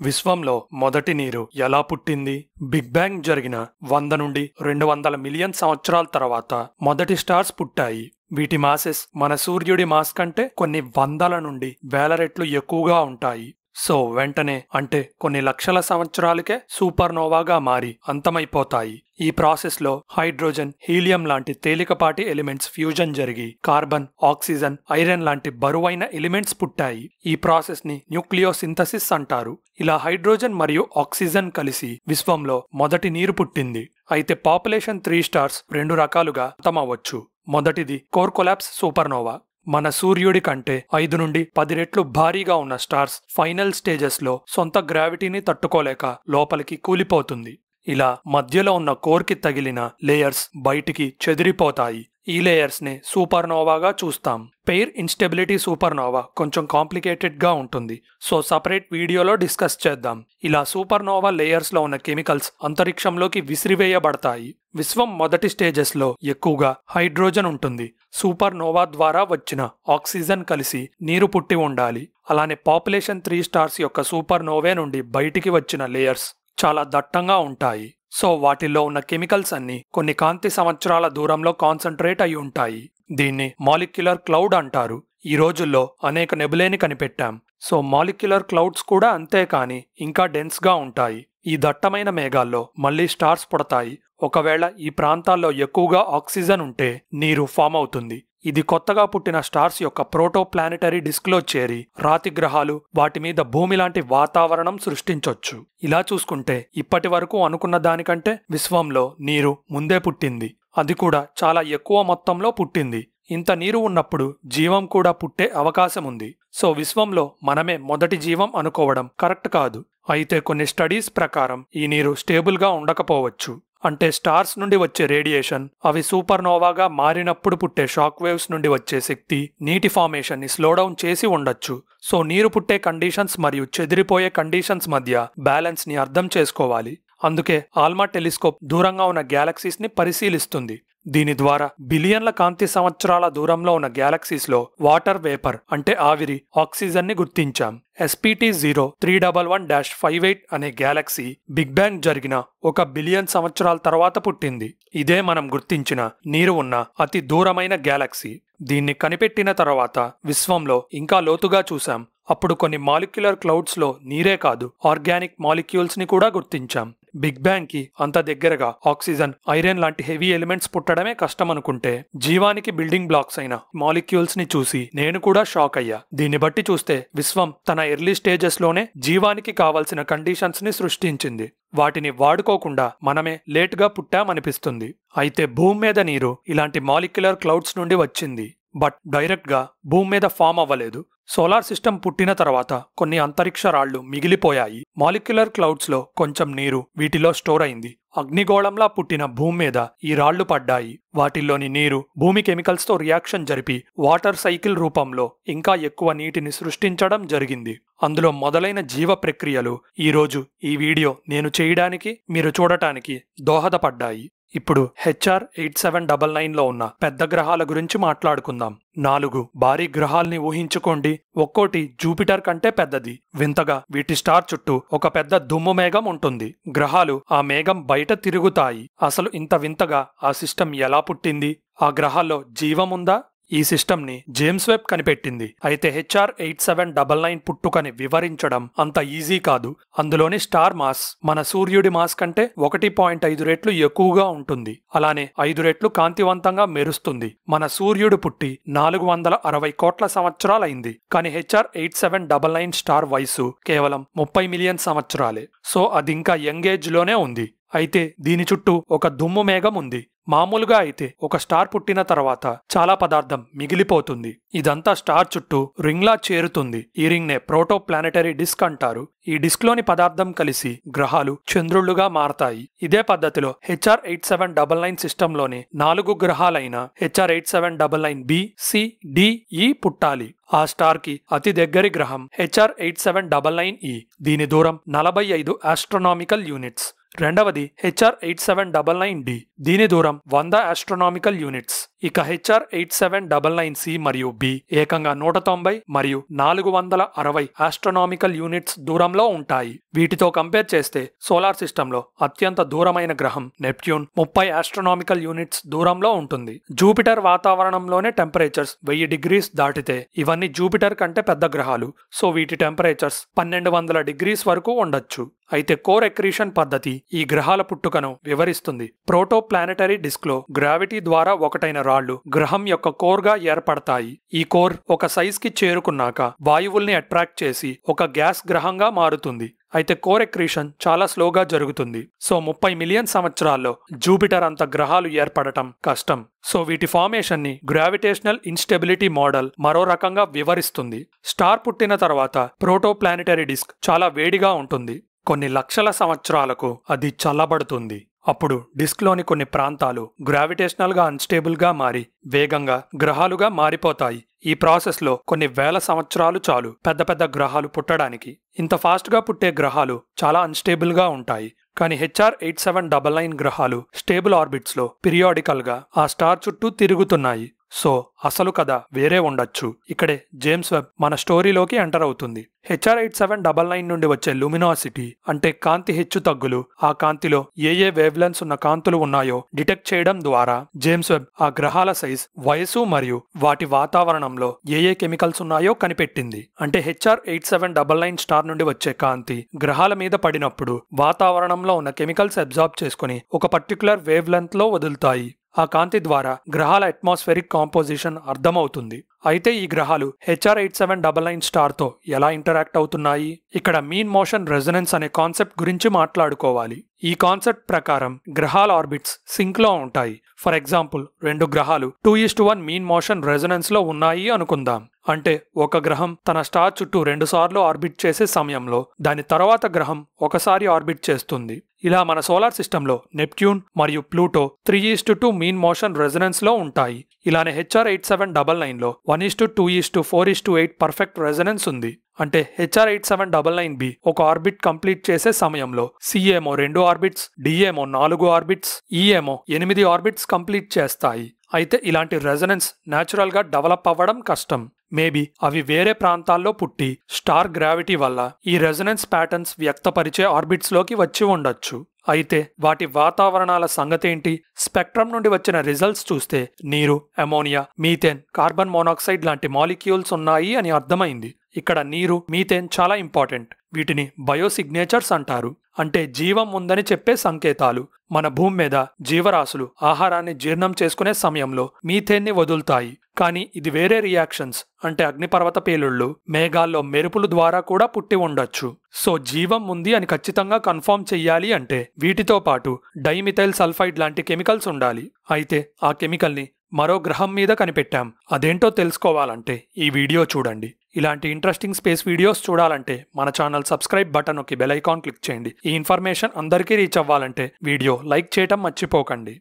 విశ్వంలో మొదటి నీరు ఎలా పుట్టింది? బిగ్ బ్యాంగ్ జరిగిన 100 నుండి 200 మిలియన్ సంవత్సరాల తర్వాత మొదటి స్టార్స్ పుట్టాయి. వీటి మాసెస్ మన సూర్యుడి మాస్ కంటే కొన్ని వందల నుండి వేల రెట్లు ఎక్కువగా ఉంటాయి. సో వెంటనే అంటే కొన్ని లక్షల సంవత్సరాలకే సూపర్నోవాగా మారి అంతమైపోతాయి. ఈ ప్రాసెస్ లో హైడ్రోజన్, హీలియం లాంటి తేలికపాటి ఎలిమెంట్స్ ఫ్యూజన్ జరిగి కార్బన్, ఆక్సిజన్, ఐరన్ లాంటి బరువైన ఎలిమెంట్స్ పుట్టాయి. ఈ ప్రాసెస్ ని న్యూక్లియోసింథసిస్ అంటారు. ఇలా హైడ్రోజన్ మరియు ఆక్సిజన్ కలిసి విశ్వంలో మొదటి నీరు పుట్టింది. అయితే పాపులేషన్ 3 స్టార్స్ 2 రకాలుగా అర్థమవ్వచ్చు. మొదటిది కోర్ కొలాప్స్ సూపర్నోవా. మన సూర్యుడి కంటే 5 నుండి 10 రెట్లు భారీగా ఉన్న స్టార్స్ ఫైనల్ స్టేజెస్ లో సొంత గ్రావిటీని తట్టుకోలేక లోపలికి కూలిపోతుంది. ఇలా మధ్యలో ఉన్న కోర్కి తగిలిన లేయర్స్ బయటికి చెదిరిపోతాయి. ఈ లేయర్స్ నే సూపర్నోవాగా చూస్తాం. పెయిర్ ఇన్స్టెబిలిటీ సూపర్నోవా కొంచెం కాంప్లికేటెడ్ గా ఉంటుంది. సో సపరేట్ వీడియోలో డిస్కస్ చేద్దాం. ఇలా సూపర్నోవా లేయర్స్ లో ఉన్న కెమికల్స్ అంతరిక్షంలోకి విసిరివేయబడతాయి. విశ్వం మొదటి స్టేజెస్ లో ఎక్కువగా హైడ్రోజన్ ఉంటుంది. సూపర్నోవా ద్వారా వచ్చిన ఆక్సిజన్ కలిసి నీరు పుట్టి ఉండాలి. అలానే పాపులేషన్ 3 స్టార్స్ యొక్క సూపర్నోవే నుండి బయటికి వచ్చిన లేయర్స్ చాలా దట్టంగా ఉంటాయి. సో వాటిల్లో ఉన్న కెమికల్స్ అన్ని కొన్ని కాంతి సంవత్సరాల దూరంలో కాన్సంట్రేట్ అయి ఉంటాయి. దీన్ని మాలిక్యులర్ క్లౌడ్ అంటారు. ఈ రోజుల్లో అనేక నెబులేని కనిపెట్టాం. సో మాలిక్యులర్ క్లౌడ్స్ కూడా అంతే కాని ఇంకా డెన్స్ గా ఉంటాయి. ఈ దట్టమైన మేఘాల్లో మళ్లీ స్టార్స్ పుడతాయి. ఒకవేళ ఈ ప్రాంతాల్లో ఎక్కువగా ఆక్సిజన్ ఉంటే నీరు ఫామ్ అవుతుంది. ఇది కొత్తగా పుట్టిన స్టార్స్ యొక్క ప్రోటో ప్లానెటరీ డిస్క్ లో చేరి రాతి గ్రహాలు, వాటి మీద భూమి లాంటి వాతావరణం సృష్టించొచ్చు. ఇలా చూసుకుంటే ఇప్పటి వరకు అనుకున్న దానికంటే విశ్వంలో నీరు ముందే పుట్టింది. అది కూడా చాలా ఎక్కువ మొత్తంలో పుట్టింది. ఇంత నీరు ఉన్నప్పుడు జీవం కూడా పుట్టే అవకాశం ఉంది. సో విశ్వంలో మనమే మొదటి జీవం అనుకోవడం కరెక్ట్ కాదు. అయితే కొన్ని స్టడీస్ ప్రకారం ఈ నీరు స్టేబుల్ గా ఉండకపోవచ్చు. అంటే స్టార్స్ నుండి వచ్చే రేడియేషన్, అవి సూపర్నోవాగా మారినప్పుడు పుట్టే షాక్ వేవ్స్ నుండి వచ్చే శక్తి నీటి ఫార్మేషన్ ని స్లోడౌన్ చేసి ఉండొచ్చు. సో నీరు పుట్టే కండిషన్స్ మరియు చెదిరిపోయే కండిషన్స్ మధ్య బ్యాలెన్స్ ని అర్థం చేసుకోవాలి. అందుకే ఆల్మా టెలిస్కోప్ దూరంగా ఉన్న గ్యాలక్సీస్ ని పరిశీలిస్తుంది. దీని ద్వారా బిలియన్ల కాంతి సంవత్సరాల దూరంలో ఉన్న గ్యాలక్సీస్ లో వాటర్ వేపర్ అంటే ఆవిరి, ఆక్సిజన్ ని గుర్తించాం. SPT-0311-58 అనే గ్యాలక్సీ బిగ్ బ్యాంగ్ జరిగిన 1 బిలియన్ సంవత్సరాల తర్వాత పుట్టింది. ఇదే మనం గుర్తించిన నీరు ఉన్న అతి దూరమైన గ్యాలక్సీ. దీన్ని కనిపెట్టిన తర్వాత విశ్వంలో ఇంకా లోతుగా చూశాం. అప్పుడు కొన్ని మాలిక్యులర్ క్లౌడ్స్ లో నీరే కాదు, ఆర్గానిక్ మాలిక్యూల్స్ ని కూడా గుర్తించాం. బిగ్ బ్యాంగ్ కి అంత దగ్గరగా ఆక్సిజన్, ఐరన్ లాంటి హెవీ ఎలిమెంట్స్ పుట్టడమే కష్టం అనుకుంటే జీవానికి బిల్డింగ్ బ్లాక్స్ అయిన మాలిక్యూల్స్ ని చూసి నేను కూడా షాక్ అయ్యా. దీన్ని బట్టి చూస్తే విశ్వం తన ఎర్లీ స్టేజెస్ లోనే జీవానికి కావాల్సిన కండిషన్స్ ని సృష్టించింది. వాటిని వాడుకోకుండా మనమే లేట్ గా పుట్టామనిపిస్తుంది. అయితే భూమి మీద నీరు ఇలాంటి మాలిక్యులర్ క్లౌడ్స్ నుండి వచ్చింది. బట్ డైరెక్ట్ గా భూమి మీద ఫామ్ అవ్వలేదు. సోలార్ సిస్టమ్ పుట్టిన తర్వాత కొన్ని అంతరిక్ష రాళ్లు మిగిలిపోయాయి. మాలిక్యులర్ క్లౌడ్స్ లో కొంచెం నీరు వీటిలో స్టోర్ అయింది. అగ్నిగోళంలా పుట్టిన భూమి మీద ఈ రాళ్లు పడ్డాయి. వాటిల్లోని నీరు భూమి కెమికల్స్ తో రియాక్షన్ జరిపి వాటర్ సైకిల్ రూపంలో ఇంకా ఎక్కువ నీటిని సృష్టించడం జరిగింది. అందులో మొదలైన జీవ ప్రక్రియలు ఈరోజు ఈ వీడియో నేను చేయడానికి, మీరు చూడటానికి దోహదపడ్డాయి. ఇప్పుడు HR 8799 లో ఉన్న పెద్ద గ్రహాల గురించి మాట్లాడుకుందాం. 4 భారీ గ్రహాల్ని ఊహించుకోండి. ఒక్కోటి జూపిటర్ కంటే పెద్దది. వింతగా వీటి స్టార్ చుట్టూ ఒక పెద్ద దుమ్ము మేఘం ఉంటుంది. గ్రహాలు ఆ మేఘం బయట తిరుగుతాయి. అసలు ఇంత వింతగా ఆ సిస్టమ్ ఎలా పుట్టింది? ఆ గ్రహాల్లో జీవముందా? ఈ సిస్టమ్ ని జేమ్స్ వెబ్ కనిపెట్టింది. అయితే HR 8799 పుట్టుకని వివరించడం అంత ఈజీ కాదు. అందులోని స్టార్ మాస్ మన సూర్యుడి మాస్ కంటే 1.5 రెట్లు ఎక్కువగా ఉంటుంది. అలానే 5 రెట్లు కాంతివంతంగా మెరుస్తుంది. మన సూర్యుడు పుట్టి 460 కోట్ల సంవత్సరాలైంది. కానీ HR 8799 స్టార్ వయసు కేవలం 30 మిలియన్ సంవత్సరాలే. సో అది ఇంకా యంగ్ ఏజ్ లోనే ఉంది. అయితే దీని చుట్టూ ఒక దుమ్ము మేఘం ఉంది. మామూలుగా అయితే ఒక స్టార్ పుట్టిన తర్వాత చాలా పదార్థం మిగిలిపోతుంది. ఇదంతా స్టార్ చుట్టూ రింగ్లా చేరుతుంది. ఈ రింగ్ నే ప్రోటో ప్లానెటరీ డిస్క్ అంటారు. ఈ డిస్క్ లోని పదార్థం కలిసి గ్రహాలు, చంద్రుళ్లుగా మారతాయి. ఇదే పద్ధతిలో HR 8799 సిస్టంలోని 4 గ్రహాలైన HR 8799b, C, D, E పుట్టాలి. ఆ స్టార్ కి అతి దగ్గరి గ్రహం HR 8799e. దీని దూరం 45 ఆస్ట్రోనామికల్ యూనిట్స్. రెండవది HR8799D. దీని దూరం 100 ఆస్ట్రోనామికల్ యూనిట్స్. ఇక HR8799C మరియు B ఏకంగా 190 మరియు 460 ఆస్ట్రోనామికల్ యూనిట్స్ దూరంలో ఉంటాయి. వీటితో కంపేర్ చేస్తే సోలార్ సిస్టంలో అత్యంత దూరమైన గ్రహం నెప్ట్యూన్ 30 ఆస్ట్రోనామికల్ యూనిట్స్ దూరంలో ఉంటుంది. జూపిటర్ వాతావరణంలోనే టెంపరేచర్స్ 1000 డిగ్రీస్ దాటితే ఇవన్నీ జూపిటర్ కంటే పెద్ద గ్రహాలు. సో వీటి టెంపరేచర్స్ 1200 డిగ్రీస్ వరకు ఉండొచ్చు. అయితే కోర్ ఎక్రీషన్ పద్ధతి ఈ గ్రహాల పుట్టుకను వివరిస్తుంది. ప్రోటోప్లానెటరీ డిస్క్ లో గ్రావిటీ ద్వారా ఒకటైన రాళ్లు గ్రహం యొక్క కోర్ గా ఏర్పడతాయి. ఈ కోర్ ఒక సైజ్ కి చేరుకున్నాక వాయువుల్ని అట్రాక్ట్ చేసి ఒక గ్యాస్ గ్రహంగా మారుతుంది. అయితే కోర్ ఎక్రీషన్ చాలా స్లోగా జరుగుతుంది. సో 30 మిలియన్ సంవత్సరాల్లో జూపిటర్ అంత గ్రహాలు ఏర్పడటం కష్టం. సో వీటి ఫార్మేషన్ ని గ్రావిటేషనల్ ఇన్స్టెబిలిటీ మోడల్ మరో రకంగా వివరిస్తుంది. స్టార్ పుట్టిన తర్వాత ప్రోటోప్లానెటరీ డిస్క్ చాలా వేడిగా ఉంటుంది. కొన్ని లక్షల సంవత్సరాలకు అది చల్లబడుతుంది. అప్పుడు డిస్క్లోని కొన్ని ప్రాంతాలు గ్రావిటేషనల్ గా అన్స్టేబుల్ గా మారి వేగంగా గ్రహాలుగా మారిపోతాయి. ఈ ప్రాసెస్ లో కొన్ని వేల సంవత్సరాలు చాలు పెద్ద పెద్ద గ్రహాలు పుట్టడానికి. ఇంత ఫాస్ట్ గా పుట్టే గ్రహాలు చాలా అన్స్టేబుల్ గా ఉంటాయి. కానీ HR8799 గ్రహాలు స్టేబుల్ ఆర్బిట్స్ లో పీరియాడికల్ గా ఆ స్టార్ చుట్టూ తిరుగుతున్నాయి. సో అసలు కథ వేరే ఉండొచ్చు. ఇక్కడే జేమ్స్ వెబ్ మన స్టోరీలోకి ఎంటర్ అవుతుంది. HR8799 నుండి వచ్చే లుమినాసిటీ అంటే కాంతి హెచ్చు తగ్గులు, ఆ కాంతిలో ఏ వేవ్లెన్స్ ఉన్న కాంతులు ఉన్నాయో డిటెక్ట్ చేయడం ద్వారా జేమ్స్ వెబ్ ఆ గ్రహాల సైజ్, వయసు మరియు వాటి వాతావరణంలో ఏ కెమికల్స్ ఉన్నాయో కనిపెట్టింది. అంటే HR8799 స్టార్ నుండి వచ్చే కాంతి గ్రహాల మీద పడినప్పుడు వాతావరణంలో ఉన్న కెమికల్స్ అబ్జార్బ్ చేసుకుని ఒక పర్టిక్యులర్ వేవ్ లెంత్ లో వదులుతాయి. ఆ కాంతి ద్వారా గ్రహాల అట్మాస్ఫెరిక్ కాంపోజిషన్ అర్థమవుతుంది. అయితే ఈ గ్రహాలు HR8799 స్టార్ తో ఎలా ఇంటరాక్ట్ అవుతున్నాయి? ఇక్కడ మీన్ మోషన్ రెజొనెన్స్ అనే కాన్సెప్ట్ గురించి మాట్లాడుకోవాలి. ఈ కాన్సెప్ట్ ప్రకారం గ్రహాల ఆర్బిట్స్ సింక్ లో ఉంటాయి. ఫర్ ఎగ్జాంపుల్, 2 గ్రహాలు 2:1 మీన్ మోషన్ రెజొనెన్స్ లో ఉన్నాయి అనుకుందాం. అంటే ఒక గ్రహం తన స్టార్ చుట్టూ 2 సార్లు ఆర్బిట్ చేసే సమయంలో దాని తర్వాత గ్రహం ఒకసారి ఆర్బిట్ చేస్తుంది. ఇలా మన సోలార్ సిస్టంలో నెప్ట్యూన్ మరియు ప్లూటో 3:2 మీన్ మోషన్ రెజొనెన్స్ లో ఉంటాయి. ఇలానే HR8799 లో 1:2:4:8 పర్ఫెక్ట్ రెజొనెన్స్ ఉంది. అంటే HR8799B ఒక ఆర్బిట్ కంప్లీట్ చేసే సమయంలో C ఏమో 2 ఆర్బిట్స్, D ఏమో 4 ఆర్బిట్స్, E ఏమో 8 ఆర్బిట్స్ కంప్లీట్ చేస్తాయి. అయితే ఇలాంటి రెజొనెన్స్ న్యాచురల్ గా డెవలప్ అవ్వడం కష్టం. మేబీ అవి వేరే ప్రాంతాల్లో పుట్టి స్టార్ గ్రావిటీ వల్ల ఈ రెజొనెన్స్ ప్యాటర్న్స్ వ్యక్తపరిచే ఆర్బిట్స్ లోకి వచ్చి ఉండొచ్చు. అయితే వాటి వాతావరణాల సంగతేంటి? స్పెక్ట్రమ్ నుండి వచ్చిన రిజల్ట్స్ చూస్తే నీరు, అమోనియా, మీథేన్, కార్బన్ మోనాక్సైడ్ లాంటి మాలిక్యూల్స్ ఉన్నాయి అని అర్థమైంది. ఇక్కడ నీరు, మీథేన్ చాలా ఇంపార్టెంట్. వీటిని బయోసిగ్నేచర్స్ అంటారు. అంటే జీవం ఉందని చెప్పే సంకేతాలు. మన భూమి మీద జీవరాశులు ఆహారాన్ని జీర్ణం చేసుకునే సమయంలో మీథేన్ని వదులుతాయి. కానీ ఇది వేరే రియాక్షన్స్ అంటే అగ్నిపర్వత పేలుళ్ళు, మేఘాల్లో మెరుపుల ద్వారా కూడా పుట్టి ఉండొచ్చు. సో జీవం ఉంది అని ఖచ్చితంగా కన్ఫర్మ్ చెయ్యాలి అంటే వీటితో పాటు డైమిథైల్ సల్ఫైడ్ లాంటి కెమికల్స్ ఉండాలి. అయితే ఆ కెమికల్ని మరో గ్రహం మీద కనిపెట్టాం. అదేంటో తెలుసుకోవాలంటే ఈ వీడియో చూడండి. ఇలాంటి ఇంట్రెస్టింగ్ స్పేస్ వీడియోస్ చూడాలంటే మన ఛానల్ సబ్స్క్రైబ్ బటన్ నొక్కి బెల్ ఐకాన్ క్లిక్ చేయండి. ఈ ఇన్ఫర్మేషన్ అందరికీ రీచ్ అవ్వాలంటే వీడియో లైక్ చేయటం మర్చిపోకండి.